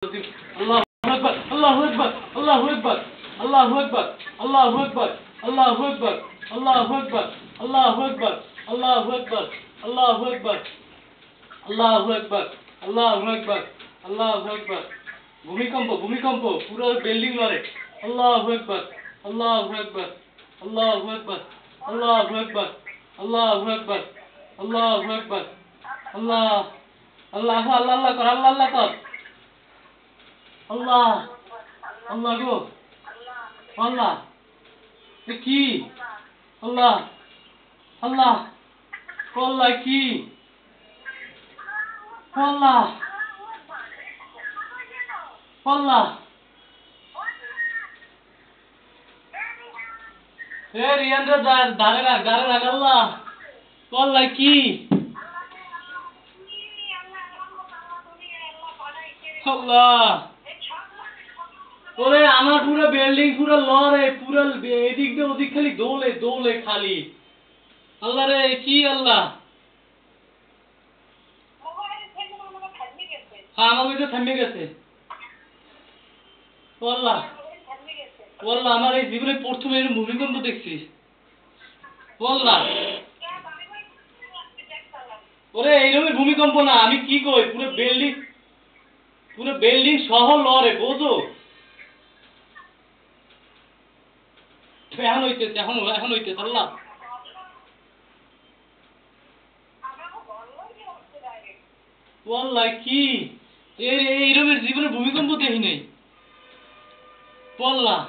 الله أكبر الله أكبر الله أكبر الله أكبر الله أكبر الله أكبر الله أكبر الله أكبر الله أكبر الله أكبر الله أكبر الله أكبر الله أكبر ভূমিকম্প পুরো বিল্ডিং লড়ে আল্লাহু আকবার আল্লাহু আকবার আল্লাহু আকবার আল্লাহু আকবার আল্লাহু আকবার আল্লাহু আকবার আল্লাহ আল্লাহ আল্লাহ আল্লাহ কর আল্লাহ আল্লাহ কর আল্লাহ আল্লাহ গো আল্লাহ এ কি আল্লাহ আল্লাহ আল্লাহ কি আল্লাহ আল্লাহ এ রিয়ানরা ধারে রাখ আল্লাহ আল্লাহ কি আল্লাহ ওরে আমার পুরো বিল্ডিং পুরো লড়ে পুরো এদিক দিয়ে ওদিক খালি দোলে খালি আল্লাহ রে কি আল্লাহ হ্যাঁ আমার তো থেমে গেছে আল্লাহ আল্লাহ আমার এই জীবনে প্রথম এরকম ভূমিকম্প দেখছি আল্লাহ ওরে এইরকম ভূমিকম্প না আমি কি কই পুরো বিল্ডিং সহ লড়ে বোঝো এখন হইতেছে আল্লাহ আল্লাহ কি এইরকম জীবনে ভূমিকম্প দেখি নাই আল্লাহ